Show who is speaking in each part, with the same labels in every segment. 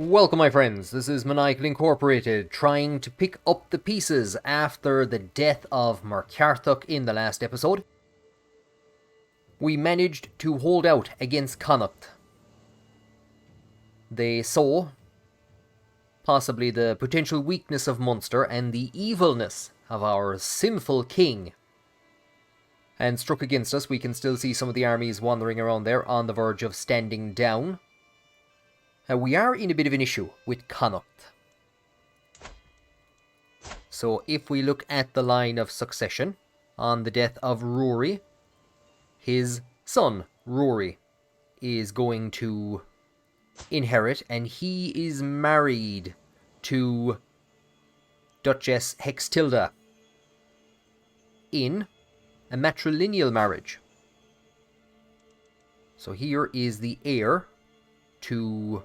Speaker 1: Welcome my friends, this is Maniacal Incorporated, trying to pick up the pieces after the death of Murchad in the last episode. We managed to hold out against Connacht. They saw possibly the potential weakness of Munster and the evilness of our sinful king, and struck against us. We can still see some of the armies wandering around there on the verge of standing down. We are in a bit of an issue with Connacht. So if we look at the line of succession, on the death of Rory, his son Rory is going to inherit, and he is married to Duchess Hextilda in a matrilineal marriage. So here is the heir to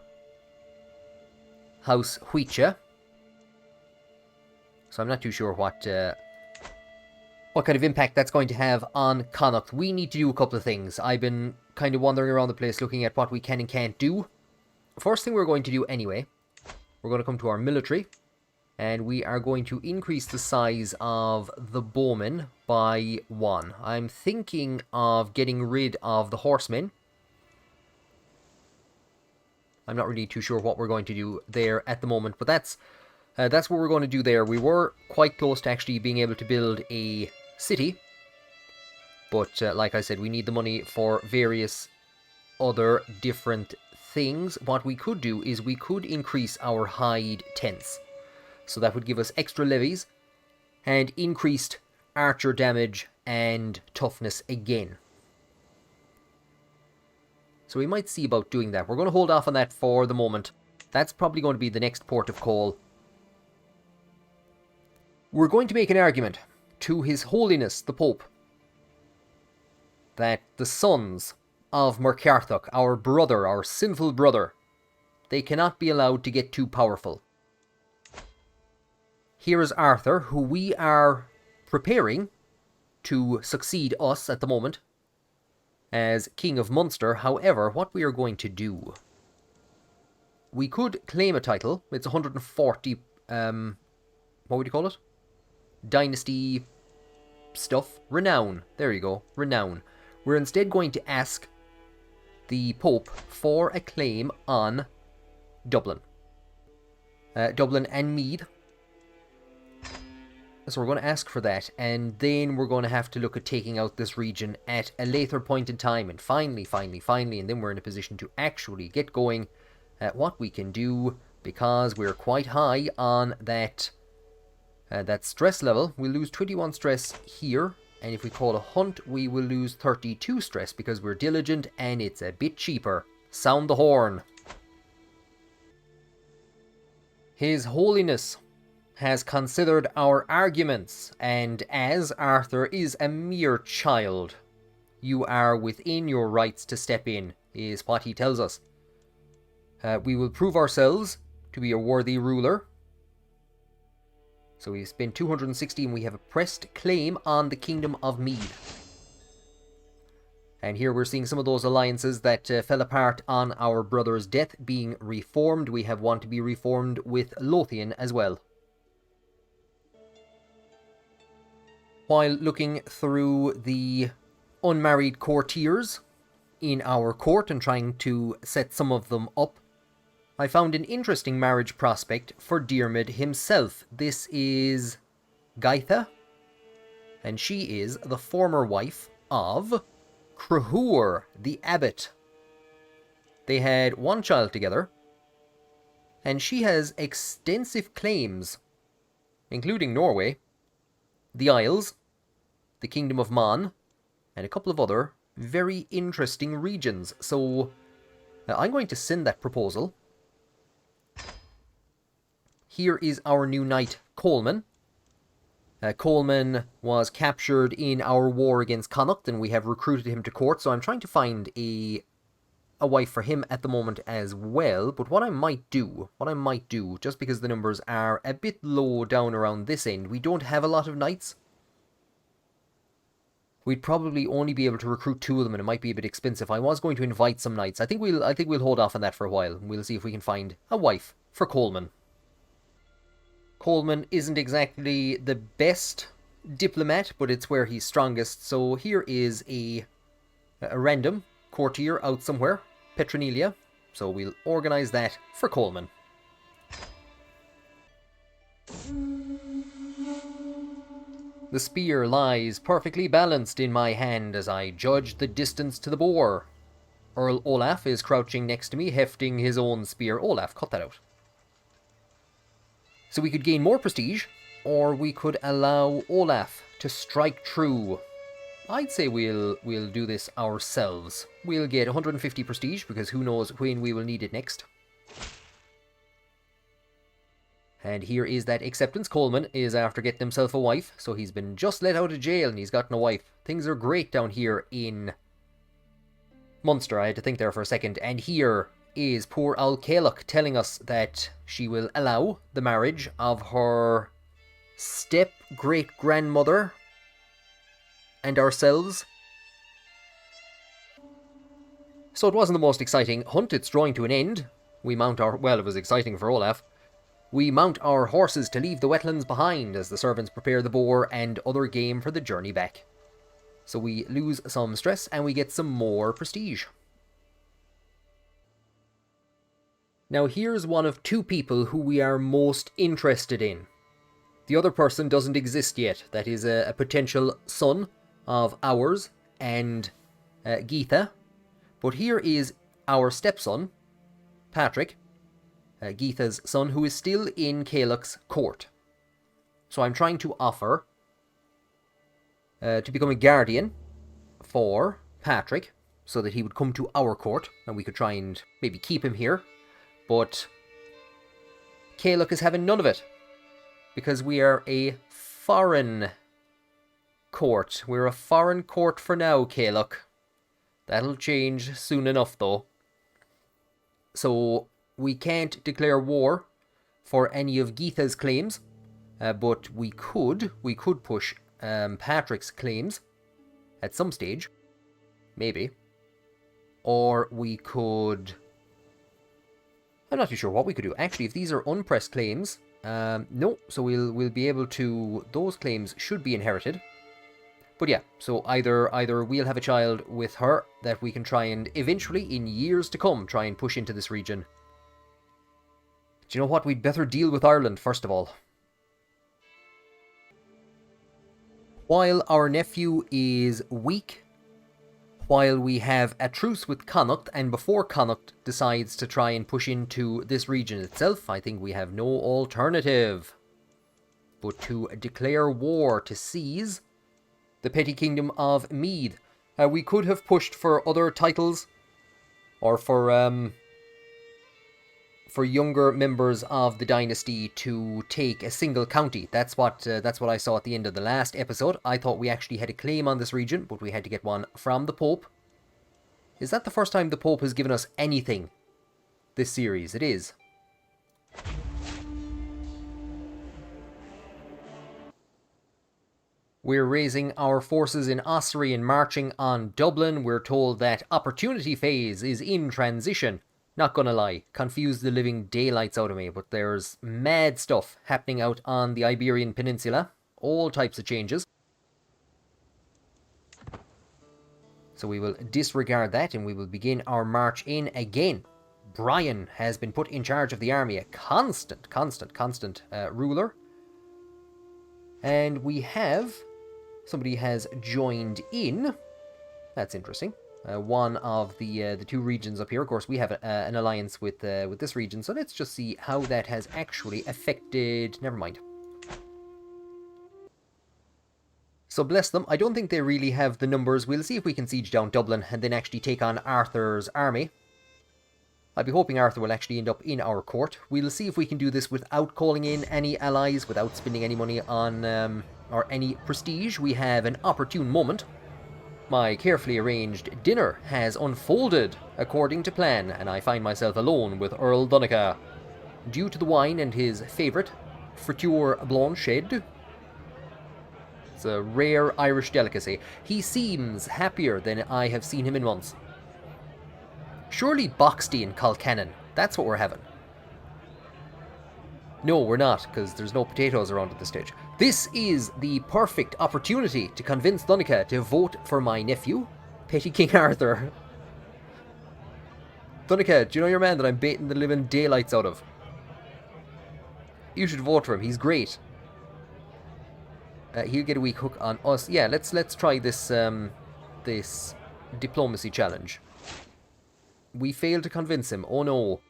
Speaker 1: House Huicha. So I'm not too sure what kind of impact that's going to have on Connacht. We need to do a couple of things. I've been kind of wandering around the place looking at what we can and can't do. First thing we're going to do anyway, we're going to come to our military, and we are going to increase the size of the bowmen by 1. I'm thinking of getting rid of the horsemen. I'm not really too sure what we're going to do there at the moment, but that's what we're going to do there. We were quite close to actually being able to build a city, but like I said, we need the money for various other different things. What we could do is we could increase our hide tents, so that would give us extra levies and increased archer damage and toughness again. So we might see about doing that. We're going to hold off on that for the moment. That's probably going to be the next port of call. We're going to make an argument to His Holiness the Pope that the sons of Murchad, our brother, our sinful brother, they cannot be allowed to get too powerful. Here is Arthur, who we are preparing to succeed us at the moment as King of Munster. However, what we are going to do, we could claim a title. It's 140, what would you call it? Dynasty stuff. Renown. There you go. Renown. We're instead going to ask the Pope for a claim on Dublin. Dublin and Meath. So we're going to ask for that, and then we're going to have to look at taking out this region at a later point in time, and finally, and then we're in a position to actually get going at what we can do, because we're quite high on that stress level. We'll lose 21 stress here, and if we call a hunt, we will lose 32 stress because we're diligent and it's a bit cheaper. Sound the horn. His Holiness has considered our arguments, and as Arthur is a mere child, you are within your rights to step in, is what he tells us. We will prove ourselves to be a worthy ruler. So we've spent 216, we have a pressed claim on the Kingdom of Meath. And here we're seeing some of those alliances that fell apart on our brother's death being reformed. We have one to be reformed with Lothian as well. While looking through the unmarried courtiers in our court and trying to set some of them up, I found an interesting marriage prospect for Diarmid himself. This is Gaitha, and she is the former wife of Cruhur, the abbot. They had one child together, and she has extensive claims, including Norway, the Isles, the Kingdom of Man, and a couple of other very interesting regions. So I'm going to send that proposal. Here is our new knight, Coleman. Coleman was captured in our war against Connacht, and we have recruited him to court, so I'm trying to find a wife for him at the moment as well. But what I might do, just because the numbers are a bit low down around this end, we don't have a lot of knights. we'd probably only be able to recruit 2 of them, and it might be a bit expensive. I was going to invite some knights. I think we'll hold off on that for a while. We'll see if we can find a wife for Coleman. Coleman isn't exactly the best diplomat, but it's where he's strongest. So here is a random courtier out somewhere, Petronelia. So we'll organize that for Coleman. The spear lies perfectly balanced in my hand as I judge the distance to the boar. Earl Olaf is crouching next to me, hefting his own spear. Olaf, cut that out. So we could gain more prestige, or we could allow Olaf to strike true. I'd say we'll do this ourselves. We'll get 150 prestige, because who knows when we will need it next. And here is that acceptance. Coleman is after getting himself a wife, so he's been just let out of jail and he's gotten a wife. Things are great down here in Munster. I had to think there for a second. And here is poor Owl Caoch telling us that she will allow the marriage of her step-great-grandmother and ourselves. So it wasn't the most exciting hunt. It's drawing to an end. We mount our... Well, it was exciting for Olaf. We mount our horses to leave the wetlands behind as the servants prepare the boar and other game for the journey back. So we lose some stress and we get some more prestige. Now here's one of 2 people who we are most interested in. The other person doesn't exist yet. That is a potential son of ours and Geetha. But here is our stepson, Patrick, Geetha's son, who is still in Caoch's court. So I'm trying to offer to become a guardian for Patrick, so that he would come to our court, and we could try and maybe keep him here. But Caoch is having none of it, because we are a foreign court. We're a foreign court for now, Caoch. That'll change soon enough, though. So we can't declare war for any of Geetha's claims, but we could push Patrick's claims at some stage, maybe. Or we could... I'm not too sure what we could do. Actually, if these are unpressed claims, no, so we'll be able to... Those claims should be inherited. But yeah, so either we'll have a child with her that we can try and eventually, in years to come, try and push into this region. Do you know what? We'd better deal with Ireland, first of all. While our nephew is weak, while we have a truce with Connacht, and before Connacht decides to try and push into this region itself, I think we have no alternative but to declare war, to seize the petty kingdom of Meath. We could have pushed for other titles, or for younger members of the dynasty to take a single county. That's what I saw at the end of the last episode. I thought we actually had a claim on this region, but we had to get one from the Pope. Is that the first time the Pope has given us anything this series? It is. We're raising our forces in Ossory and marching on Dublin. We're told that opportunity phase is in transition. Not gonna lie, confused the living daylights out of me, but there's mad stuff happening out on the Iberian Peninsula. All types of changes. So we will disregard that and we will begin our march in again. Brian has been put in charge of the army, a constant ruler. And we have... somebody has joined in. That's interesting. One of the 2 regions up here. Of course, we have an alliance with this region, so let's just see how that has actually affected... Never mind. So bless them. I don't think they really have the numbers. We'll see if we can siege down Dublin and then actually take on Arthur's army. I'll be hoping Arthur will actually end up in our court. We'll see if we can do this without calling in any allies, without spending any money on... or any prestige. We have an opportune moment. My carefully arranged dinner has unfolded according to plan, and I find myself alone with Earl Donnacha. Due to the wine and his favourite, friture blanched, It's a rare Irish delicacy. He seems happier than I have seen him in months. Surely Boxty and Colcannon. That's what we're having. No, we're not, because there's no potatoes around at this stage. This is the perfect opportunity to convince Donica to vote for my nephew, Petty King Arthur. Donica, do you know your man that I'm baiting the living daylights out of? You should vote for him. He's great. He'll get a weak hook on us. Yeah, let's try this this diplomacy challenge. We failed to convince him. Oh no.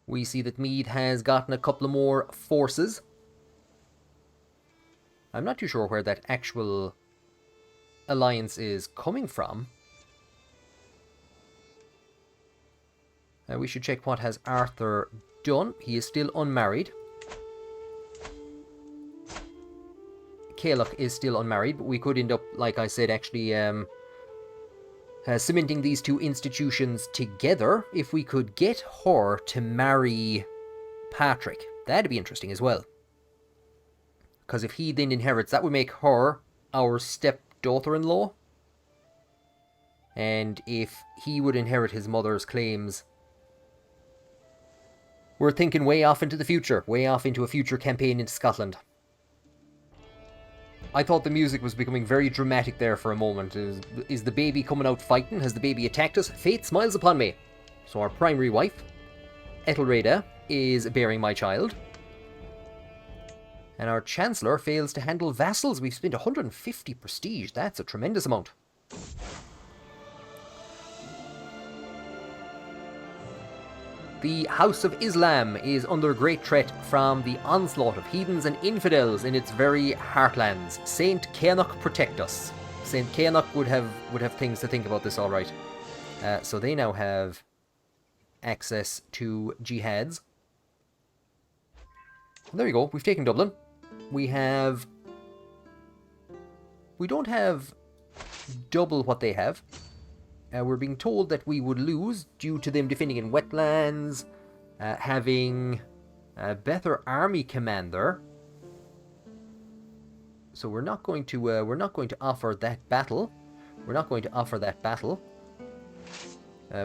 Speaker 1: We see that Meath has gotten a couple of more forces. I'm not too sure where that actual alliance is coming from. We should check what has Arthur done. He is still unmarried. Caoch is still unmarried, but we could end up, like I said, actually cementing these two institutions together if we could get her to marry Patrick. That'd be interesting as well. Because if he then inherits, that would make her our stepdaughter-in-law. And if he would inherit his mother's claims, we're thinking way off into the future. Way off into a future campaign into Scotland. I thought the music was becoming very dramatic there for a moment. Is the baby coming out fighting? Has the baby attacked us? Fate smiles upon me. So our primary wife, Ethelreda, is bearing my child. And our Chancellor fails to handle vassals. We've spent 150 prestige. That's a tremendous amount. The House of Islam is under great threat from the onslaught of heathens and infidels in its very heartlands. Saint Caoch protect us. Saint Caoch would have things to think about this, all right. So they now have access to jihads. There you go. We've taken Dublin. We don't have double what they have. We're being told that we would lose due to them defending in wetlands, having a better army commander. So we're not going to offer that battle. We're not going to offer that battle.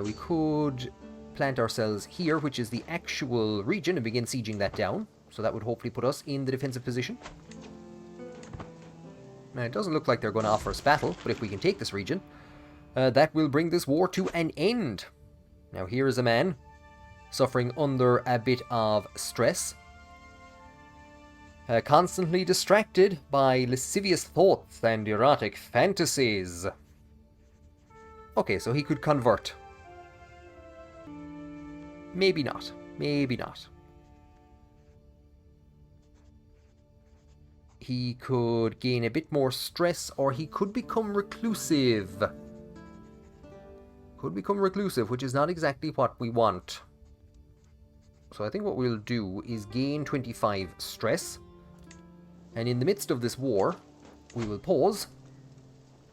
Speaker 1: We could plant ourselves here, which is the actual region, and begin sieging that down. So that would hopefully put us in the defensive position. Now, it doesn't look like they're going to offer us battle, but if we can take this region, that will bring this war to an end. Now here is a man suffering under a bit of stress. Constantly distracted by lascivious thoughts and erotic fantasies. Okay, so he could convert. Maybe not. Maybe not. He could gain a bit more stress, or he could become reclusive. Could become reclusive, which is not exactly what we want. So I think what we'll do is gain 25 stress. And in the midst of this war, we will pause.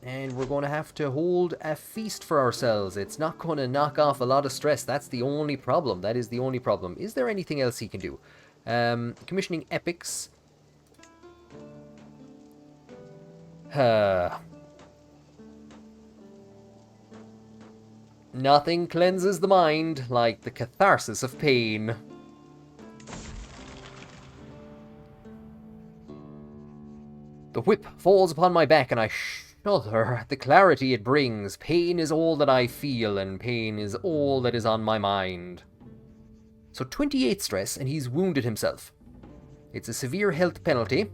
Speaker 1: And we're going to have to hold a feast for ourselves. It's not going to knock off a lot of stress. That's the only problem. That is the only problem. Is there anything else he can do? Commissioning epics. Nothing cleanses the mind like the catharsis of pain. The whip falls upon my back and I shudder at the clarity it brings. Pain is all that I feel, and pain is all that is on my mind. So 28 stress, and he's wounded himself. It's a severe health penalty.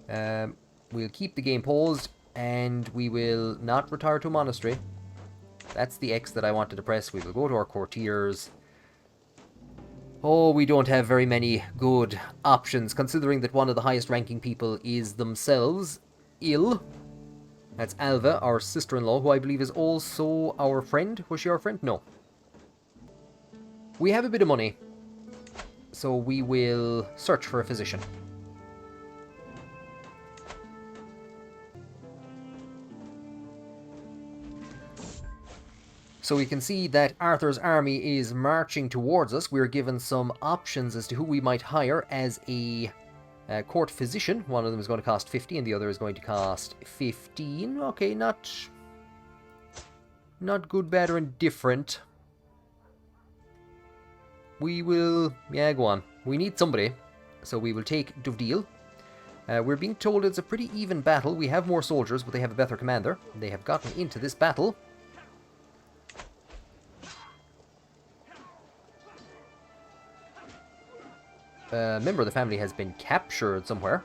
Speaker 1: We'll keep the game paused, and we will not retire to a monastery. That's the X that I wanted to press. We will go to our courtiers. Oh, we don't have very many good options, considering that one of the highest ranking people is themselves ill. That's Alva, our sister-in-law, who I believe is also our friend. Was she our friend? No. We have a bit of money, so we will search for a physician. So we can see that Arthur's army is marching towards us. We're given some options as to who we might hire as a court physician. One of them is going to cost 50 and the other is going to cost 15. Okay, not good, bad, or indifferent. We will... yeah, go on. We need somebody. So we will take Duvdeal. We're being told it's a pretty even battle. We have more soldiers, but they have a better commander. They have gotten into this battle. A member of the family has been captured somewhere.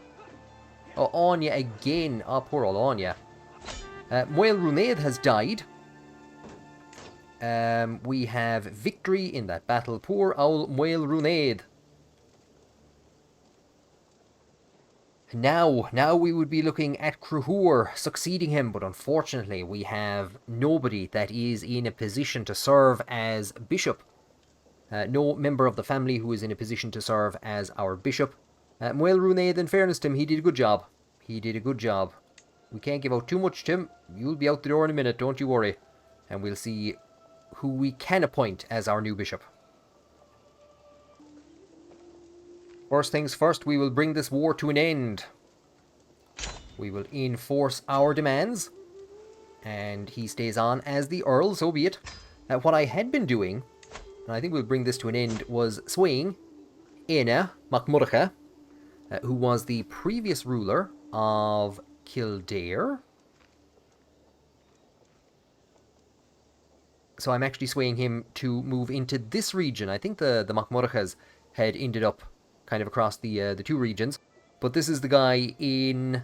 Speaker 1: Oh, Anya again. Oh, poor old Anya. Moel Runed has died. We have victory in that battle. Poor old Moel Runed. Now we would be looking at Cruhur succeeding him, but unfortunately we have nobody that is in a position to serve as bishop. No member of the family who is in a position to serve as our bishop. Moel Runed, in fairness to him, he did a good job. He did a good job. We can't give out too much to him. You'll be out the door in a minute, don't you worry. And we'll see who we can appoint as our new bishop. First things first, we will bring this war to an end. We will enforce our demands. And he stays on as the Earl, so be it. What I had been doing, and I think we'll bring this to an end, was swaying Éanna Mac Murchad, who was the previous ruler of Kildare. So I'm actually swaying him to move into this region. I think the Mac Murchads had ended up kind of across the two regions. But this is the guy in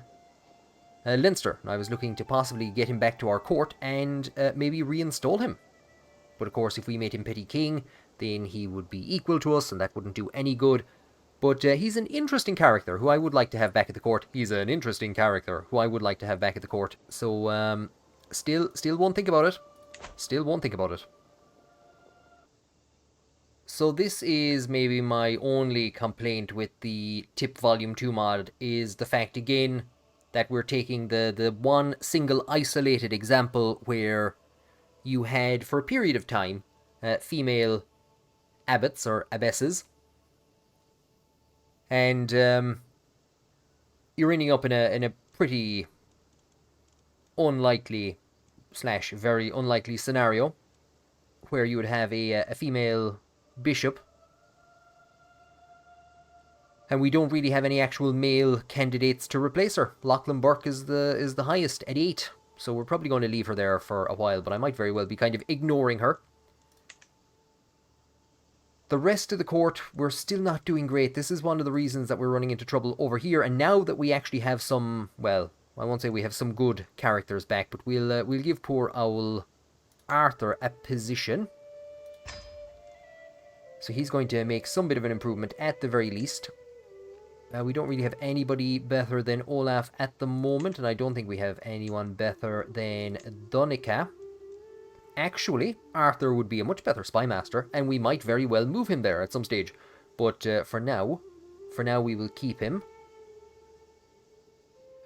Speaker 1: Leinster. I was looking to possibly get him back to our court and maybe reinstall him. But of course, if we made him petty king, then he would be equal to us, and that wouldn't do any good. But he's an interesting character who I would like to have back at the court. He's an interesting character who I would like to have back at the court. So, still won't think about it. Still won't think about it. So this is maybe my only complaint with the Tip Volume 2 mod, is the fact again that we're taking the one single isolated example where you had, for a period of time, female abbots or abbesses. And you're ending up in a pretty unlikely / very unlikely scenario where you would have a female bishop, and we don't really have any actual male candidates to replace her. Lachlan Burke is the highest at 8, so we're probably going to leave her there for a while, but I might very well be kind of ignoring her. The rest of the court, we're still not doing great. This is one of the reasons that we're running into trouble over here, and now that we actually have some, well, I won't say we have some good characters back, but we'll give poor owl Arthur a position. So he's going to make some bit of an improvement at the very least. We don't really have anybody better than Olaf at the moment, and I don't think we have anyone better than Donica. Actually, Arthur would be a much better spymaster, and we might very well move him there at some stage. But for now we will keep him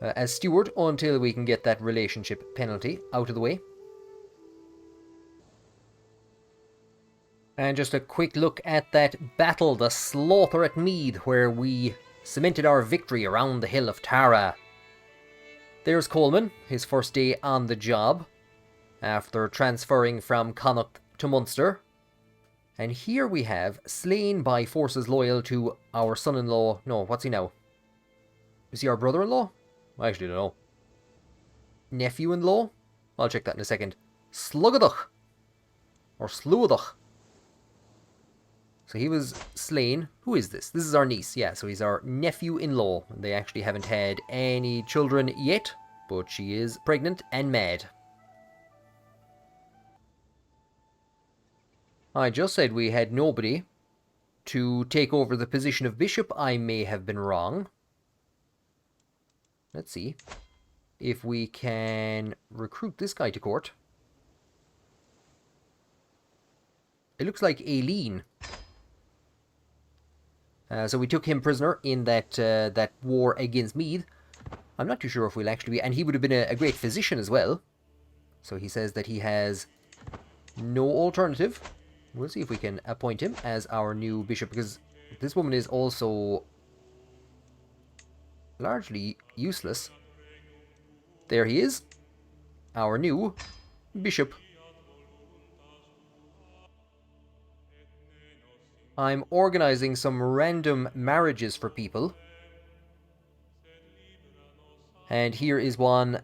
Speaker 1: as steward until we can get that relationship penalty out of the way. And just a quick look at that battle, the slaughter at Meath, where we cemented our victory around the hill of Tara. There's Coleman, his first day on the job, after transferring from Connacht to Munster. And here we have, slain by forces loyal to our son-in-law. No, what's he now? Is he our brother-in-law? I actually don't know. Nephew-in-law? I'll check that in a second. Slugadach. Or Sluadach. So he was slain. Who is this? This is our niece. Yeah, so he's our nephew-in-law. They actually haven't had any children yet, but she is pregnant and mad. I just said we had nobody to take over the position of bishop. I may have been wrong. Let's see if we can recruit this guy to court. It looks like Aileen. So we took him prisoner in that war against Meath. I'm not too sure if we'll actually be... And he would have been a great physician as well. So he says that he has no alternative. We'll see if we can appoint him as our new bishop, because this woman is also largely useless. There he is, our new bishop. I'm organizing some random marriages for people. And here is one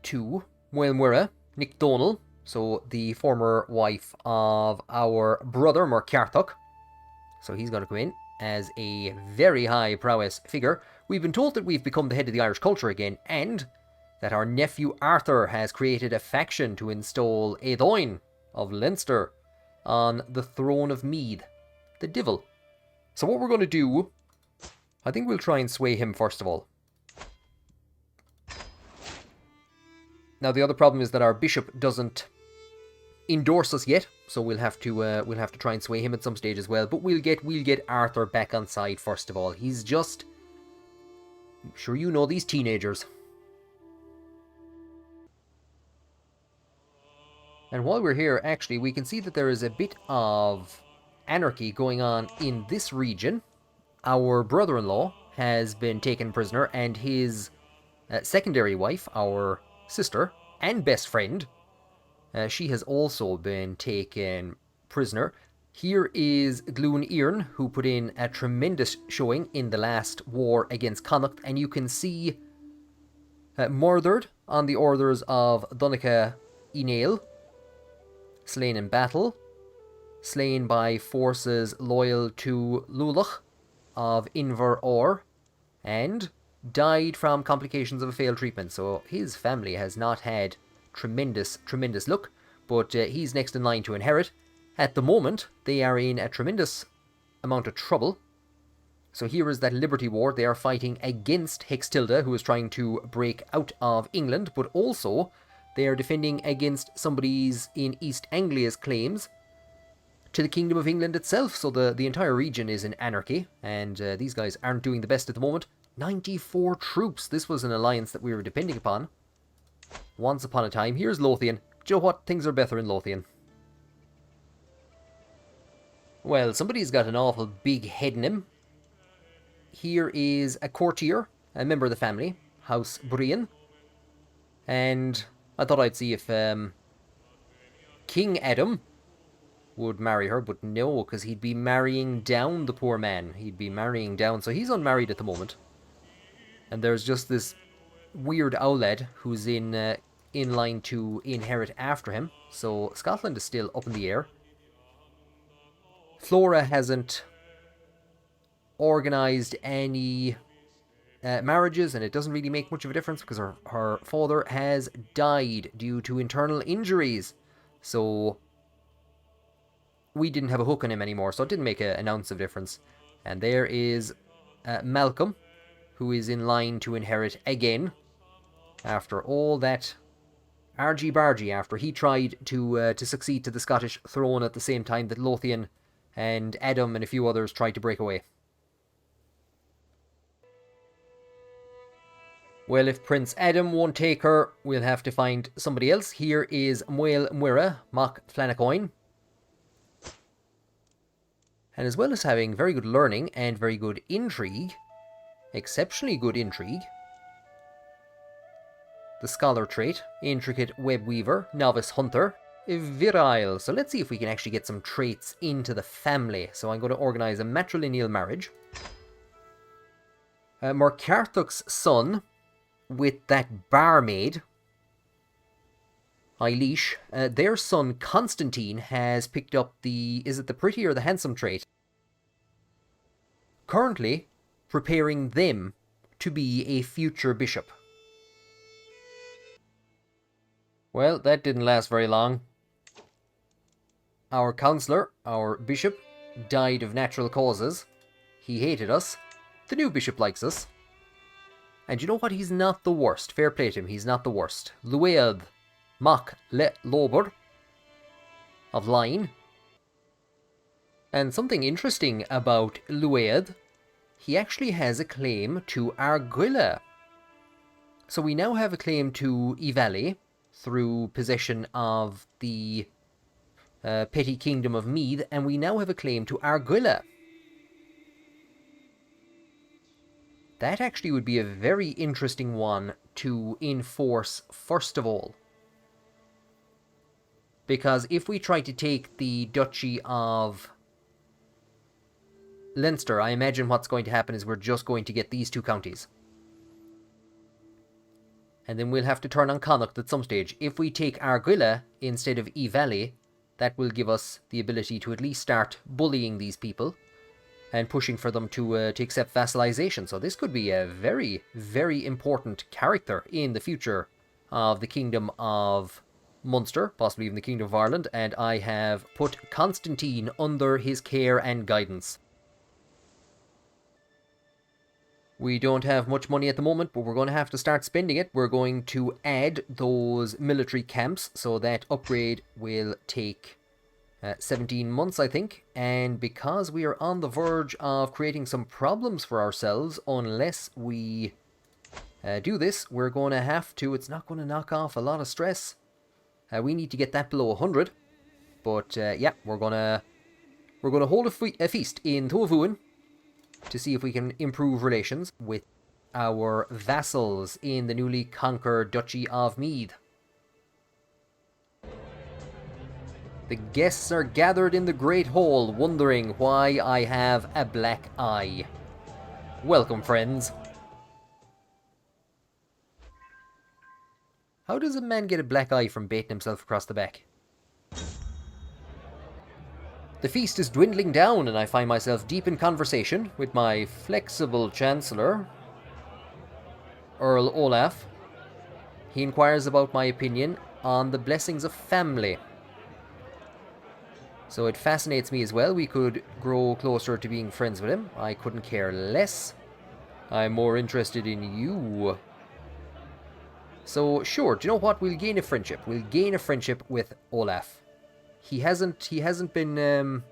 Speaker 1: to Muelmura, Nick Donal, so the former wife of our brother Murchad. So he's going to come in as a very high prowess figure. We've been told that we've become the head of the Irish culture again, and that our nephew Arthur has created a faction to install Eoin of Leinster on the throne of Meath, the Divil. So what we're going to do, I think we'll try and sway him first of all. Now the other problem is that our bishop doesn't endorse us yet, so we'll have to try and sway him at some stage as well. But we'll get Arthur back on side first of all. He's just, I'm sure you know these teenagers. And while we're here, actually, we can see that there is a bit of anarchy going on in this region. Our brother-in-law has been taken prisoner, and his secondary wife, our sister and best friend, she has also been taken prisoner. Here is Glún Iarn, who put in a tremendous showing in the last war against Connacht, and you can see murdered on the orders of Donncha Inail, slain in battle, slain by forces loyal to Lulach of Inver Or, and died from complications of a failed treatment. So his family has not had tremendous luck, but he's next in line to inherit. At the moment, they are in a tremendous amount of trouble. So here is that Liberty War. They are fighting against Hextilda, who is trying to break out of England, but also they are defending against somebody's in East Anglia's claims to the Kingdom of England itself. So the entire region is in anarchy, and these guys aren't doing the best at the moment. 94 troops. This was an alliance that we were depending upon once upon a time. Here's Lothian. Do you know what? Things are better in Lothian. Well, somebody's got an awful big head in him. Here is a courtier, a member of the family, House Brian. And I thought I'd see if King Adam would marry her, but no, because he'd be marrying down the poor man. He'd be marrying down, so he's unmarried at the moment. And there's just this weird owlad who's in line to inherit after him. So Scotland is still up in the air. Flora hasn't organised any marriages, and it doesn't really make much of a difference because her father has died due to internal injuries. So we didn't have a hook on him anymore, so it didn't make an ounce of difference. And there is Malcolm, who is in line to inherit again after all that argy-bargy, after he tried to succeed to the Scottish throne at the same time that Lothian and Adam and a few others tried to break away. Well, if Prince Adam won't take her, we'll have to find somebody else. Here is Muelmura Mac Flanacoin. And as well as having very good learning and very good intrigue, exceptionally good intrigue, the scholar trait, intricate web weaver, novice hunter, virile. So let's see if we can actually get some traits into the family. So I'm going to organise a matrilineal marriage. Murchad's son with that barmaid, Eilish, their son Constantine has picked up the, is it the pretty or the handsome trait? Currently preparing them to be a future bishop. Well, that didn't last very long. Our councillor, our bishop, died of natural causes. He hated us. The new bishop likes us. And you know what? He's not the worst. Fair play to him. He's not the worst. Luaid Mac Le Lober of Line. And something interesting about Luaid, he actually has a claim to Argylla. So we now have a claim to Ivali through possession of the petty kingdom of Meath, and we now have a claim to Argyll. That actually would be a very interesting one to enforce first of all. Because if we try to take the Duchy of Leinster, I imagine what's going to happen is we're just going to get these two counties. And then we'll have to turn on Connacht at some stage. If we take Argyll instead of Valley, that will give us the ability to at least start bullying these people and pushing for them to accept vassalization. So this could be a very, very important character in the future of the Kingdom of Munster, possibly even the Kingdom of Ireland, and I have put Constantine under his care and guidance. We don't have much money at the moment, but we're going to have to start spending it. We're going to add those military camps, so that upgrade will take 17 months, I think. And because we are on the verge of creating some problems for ourselves, unless we do this, we're going to have to, it's not going to knock off a lot of stress. We need to get that below 100. But yeah, we're going to hold a feast in Toirdelbach to see if we can improve relations with our vassals in the newly conquered Duchy of Meath. The guests are gathered in the Great Hall, wondering why I have a black eye. Welcome, friends. How does a man get a black eye from baiting himself across the back? The feast is dwindling down, and I find myself deep in conversation with my flexible Chancellor, Earl Olaf. He inquires about my opinion on the blessings of family. So it fascinates me as well. We could grow closer to being friends with him. I couldn't care less. I'm more interested in you. So sure, do you know what? We'll gain a friendship. We'll gain a friendship with Olaf. He hasn't been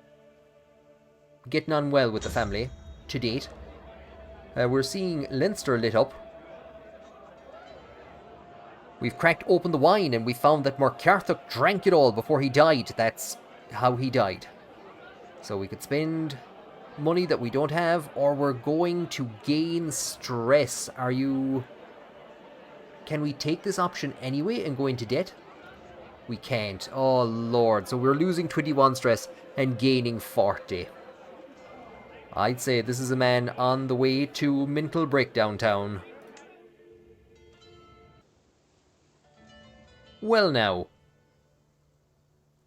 Speaker 1: getting on well with the family to date. We're seeing Leinster lit up. We've cracked open the wine and we found that Murchad drank it all before he died. That's how he died. So we could spend money that we don't have, or we're going to gain stress. Can we take this option anyway and go into debt? We can't. Oh, Lord. So we're losing 21 stress and gaining 40. I'd say this is a man on the way to mental breakdown town. Well now.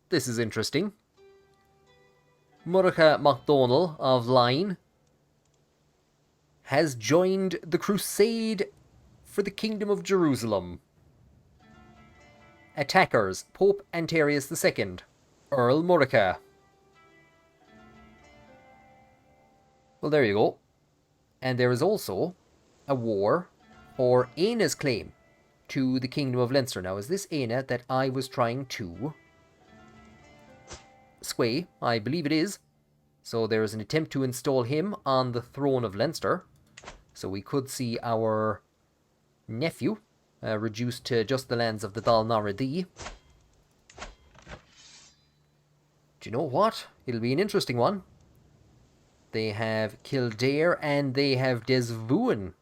Speaker 1: This is interesting. Murchad MacDonald of Line has joined the crusade for the Kingdom of Jerusalem. Attackers, Pope Antarius II, Earl Murchad. Well, there you go. And there is also a war for Aina's claim to the Kingdom of Leinster. Now, is this Aina that I was trying to sway? I believe it is. So there is an attempt to install him on the throne of Leinster. So we could see our nephew reduced to just the lands of the Dal Noradi. Do you know what? It'll be an interesting one. They have Kildare and they have Desvuin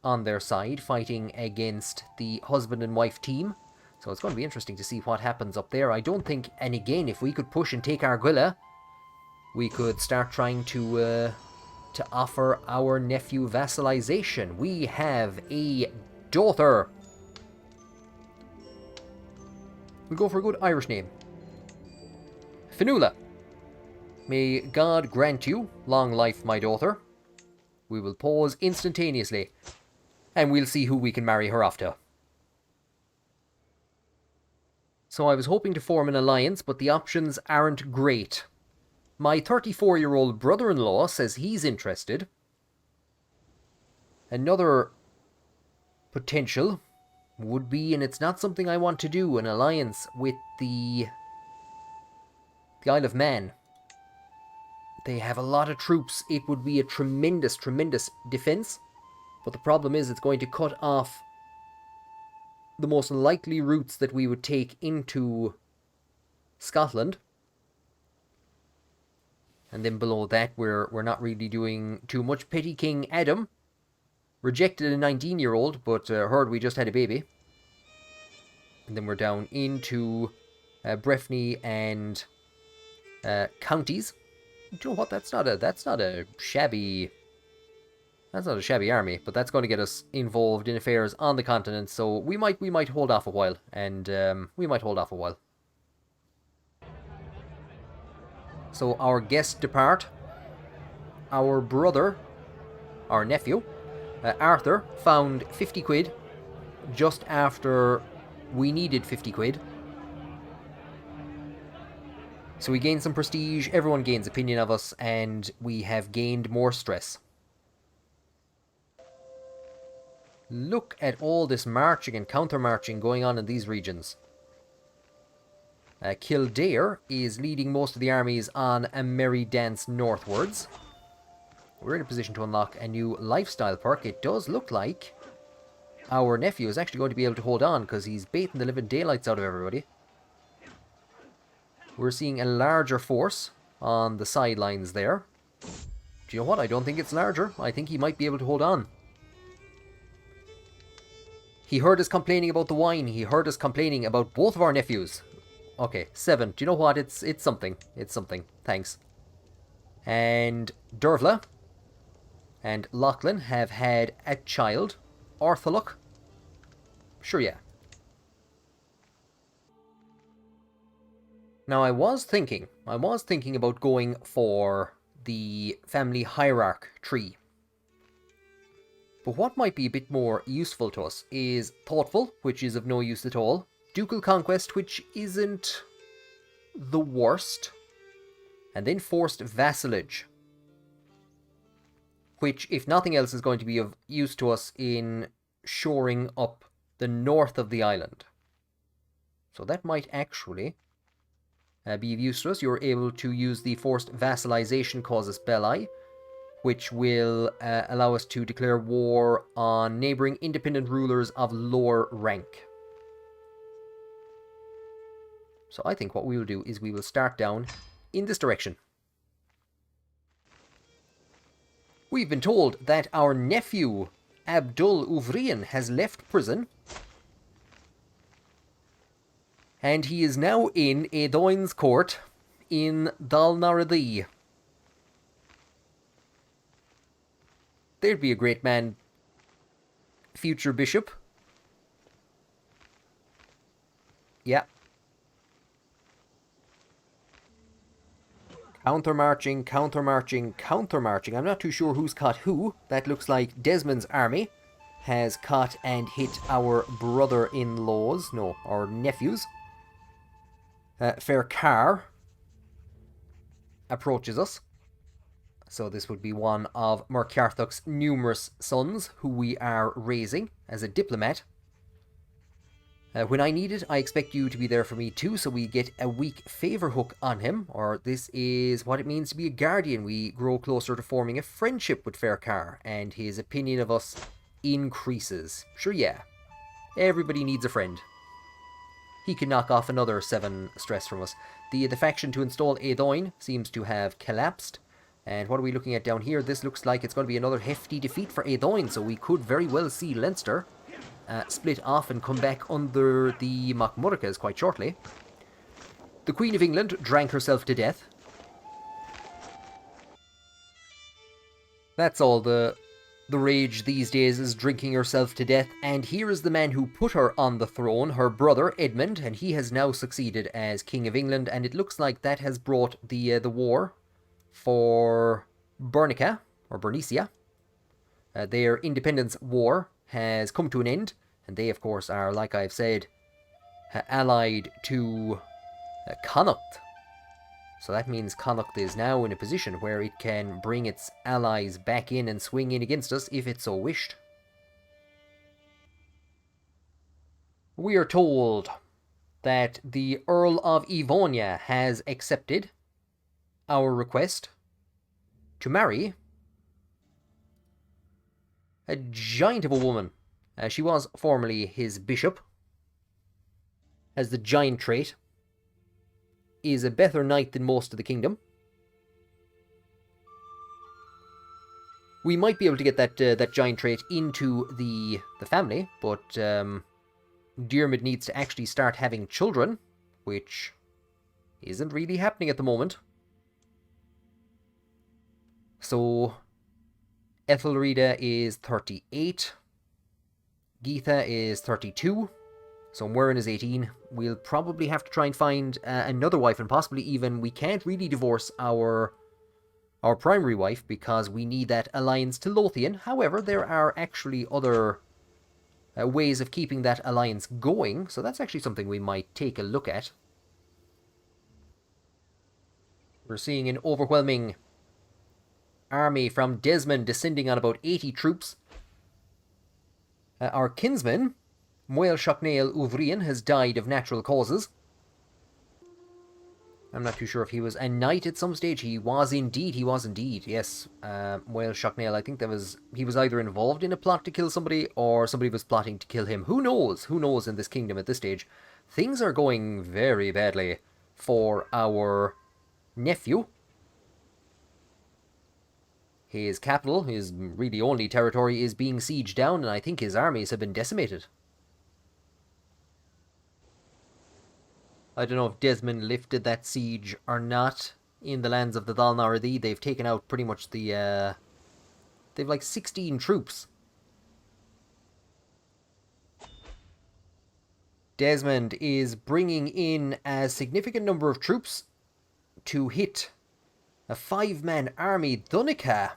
Speaker 1: on their side, fighting against the husband and wife team. So it's going to be interesting to see what happens up there. I don't think, and again, if we could push and take Argyll, we could start trying to offer our nephew vassalization. We have a daughter. We'll go for a good Irish name. Fionnuala. May God grant you long life, my daughter. We will pause instantaneously, and we'll see who we can marry her off to. So I was hoping to form an alliance, but the options aren't great. My 34-year-old brother-in-law says he's interested. Another potential would be, and it's not something I want to do, an alliance with the Isle of Man. They have a lot of troops. It would be a tremendous, tremendous defense. But the problem is it's going to cut off the most likely routes that we would take into Scotland. And then below that, we're not really doing too much. Petty King Adam rejected a 19-year-old, but heard we just had a baby. And then we're down into Breffni and counties. Do you know what? That's not a shabby army, but that's going to get us involved in affairs on the continent. So we might hold off a while, and So our guests depart. Our brother, our nephew, Arthur, found 50 quid just after we needed 50 quid. So we gained some prestige, everyone gains opinion of us, and we have gained more stress. Look at all this marching and counter-marching going on in these regions. Kildare is leading most of the armies on a merry dance northwards. We're in a position to unlock a new lifestyle perk. It does look like our nephew is actually going to be able to hold on, because he's baiting the living daylights out of everybody. We're seeing a larger force on the sidelines there. Do you know what? I don't think it's larger. I think he might be able to hold on. He heard us complaining about the wine. He heard us complaining about both of our nephews. Okay, 7. Do you know what? It's something. It's something. Thanks. And Dervla and Lachlan have had a child. Orthaluk. Sure, yeah. Now, I was thinking about going for the family hierarch tree. But what might be a bit more useful to us is Thoughtful, which is of no use at all. Ducal Conquest, which isn't the worst. And then Forced Vassalage, which, if nothing else, is going to be of use to us in shoring up the north of the island. So that might actually be of use to us. You're able to use the Forced Vassalization Casus Belli, which will allow us to declare war on neighbouring independent rulers of lower rank. So I think what we will do is we will start down in this direction. We've been told that our nephew, Abdul Uvrian, has left prison. And he is now in Edoin's court in Dalnaradi. There'd be a great man, future bishop. Yeah. Counter-marching, counter-marching, counter-marching. I'm not too sure who's caught who. That looks like Desmond's army has caught and hit our brother-in-laws. No, our nephews. Fair Car approaches us. So this would be one of Murcarthuk's numerous sons who we are raising as a diplomat. When I need it, I expect you to be there for me too, so we get a weak favour hook on him, or this is what it means to be a guardian. We grow closer to forming a friendship with Fair Car, and his opinion of us increases. Sure, yeah. Everybody needs a friend. He can knock off another 7 stress from us. The faction to install Edoin seems to have collapsed. And what are we looking at down here? This looks like it's going to be another hefty defeat for Edoin, so we could very well see Leinster split off and come back under the Macmurchas quite shortly. The Queen of England drank herself to death. That's all the rage these days, is drinking herself to death. And here is the man who put her on the throne, her brother Edmund, and he has now succeeded as King of England, and it looks like that has brought the war for Bernica, or Bernicia. Their independence war has come to an end, and they, of course, are, like I've said, allied to Connacht. So that means Connacht is now in a position where it can bring its allies back in and swing in against us if it so wished. We are told that the Earl of Evonia has accepted our request to marry a giant of a woman. She was formerly his bishop, as the giant trait, is a better knight than most of the kingdom. We might be able to get that giant trait into the family, but Diarmid needs to actually start having children, which isn't really happening at the moment. So Ethelreda is 38, Geetha is 32, so Muireann is 18. We'll probably have to try and find another wife, and possibly even, we can't really divorce our primary wife because we need that alliance to Lothian. However, there are actually other ways of keeping that alliance going, so that's actually something we might take a look at. We're seeing an overwhelming army from Desmond descending on about 80 troops. Our kinsman, Moel Shocknail Uvrian, has died of natural causes. I'm not too sure if he was a knight at some stage. He was indeed, yes. Moel Shocknail, I think he was either involved in a plot to kill somebody, or somebody was plotting to kill him. Who knows? Who knows in this kingdom at this stage? Things are going very badly for our nephew. His capital, his really only territory, is being sieged down, and I think his armies have been decimated. I don't know if Desmond lifted that siege or not in the lands of the Dal Naradi. They've taken out pretty much the... they've like 16 troops. Desmond is bringing in a significant number of troops to hit a 5-man army. Dunica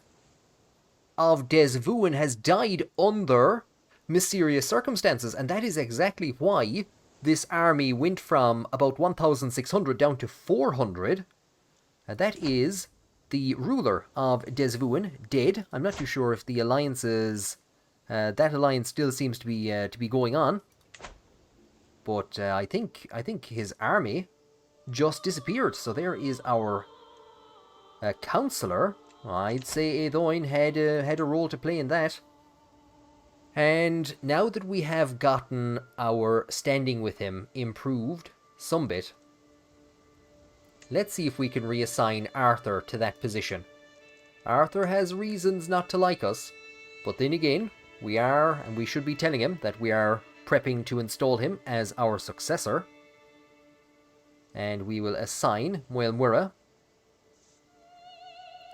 Speaker 1: of Desvuin has died under mysterious circumstances, and that is exactly why this army went from about 1,600 down to 400. That is the ruler of Desvuin dead. I'm not too sure if the alliances, that alliance still seems to be going on, but I think his army just disappeared. So there is our councillor. I'd say Edoin had a role to play in that. And now that we have gotten our standing with him improved some bit, let's see if we can reassign Arthur to that position. Arthur has reasons not to like us, but then again, we are, and we should be telling him that we are prepping to install him as our successor. And we will assign Moel Muire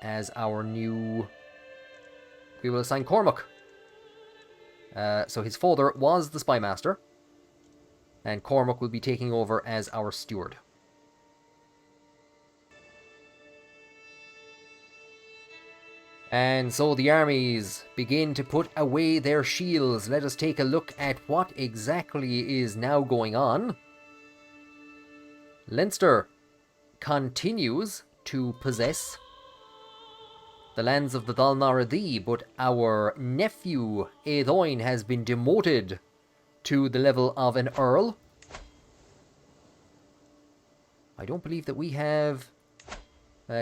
Speaker 1: as our new... we will assign Cormac. So his father was the spymaster, and Cormac will be taking over as our steward. And so the armies begin to put away their shields. Let us take a look at what exactly is now going on. Leinster continues to possess the lands of the Dal Naradi, but our nephew Edoin has been demoted to the level of an earl. I don't believe that we have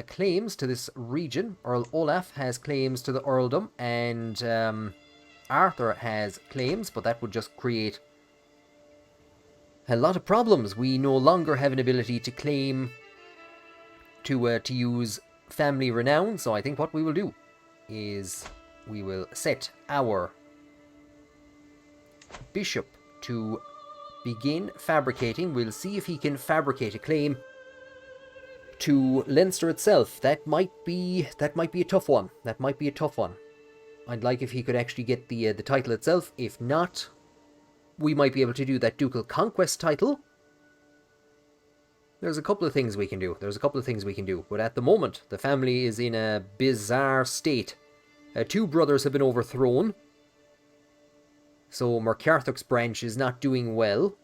Speaker 1: claims to this region. Earl Olaf has claims to the earldom, and Arthur has claims, but that would just create a lot of problems. We no longer have an ability to claim to use family renown, so I think what we will do is we will set our bishop to begin fabricating. We'll see if he can fabricate a claim to Leinster itself. That might be a tough one. I'd like if he could actually get the title itself. If not, we might be able to do that ducal conquest title. There's a couple of things we can do. But at the moment, the family is in a bizarre state. 2 brothers have been overthrown. So Murcarthoc's branch is not doing well.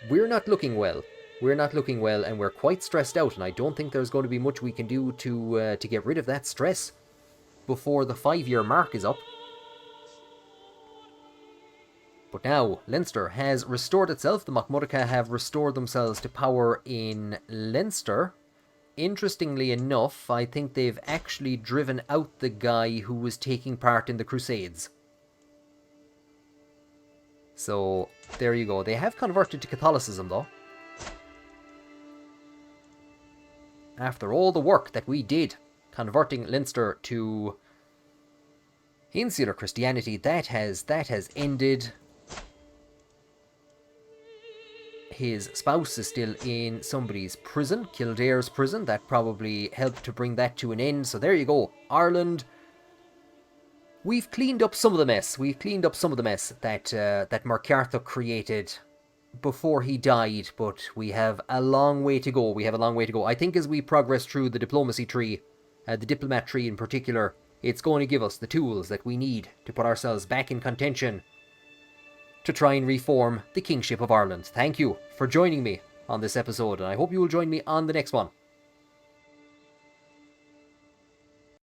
Speaker 1: We're not looking well, and we're quite stressed out, and I don't think there's going to be much we can do to get rid of that stress before the 5-year mark is up. But now, Leinster has restored itself. The Macmurcha have restored themselves to power in Leinster. Interestingly enough, I think they've actually driven out the guy who was taking part in the Crusades. So, there you go. They have converted to Catholicism, though. After all the work that we did, converting Leinster to insular Christianity, that has ended. His spouse is still in somebody's prison, Kildare's prison. That probably helped to bring that to an end. So there you go. Ireland. We've cleaned up some of the mess. We've cleaned up some of the mess that that MacArthur created before he died. But we have a long way to go. We have a long way to go. I think as we progress through the diplomacy tree, the diplomat tree in particular, it's going to give us the tools that we need to put ourselves back in contention to try and reform the Kingship of Ireland. Thank you for joining me on this episode, and I hope you will join me on the next one.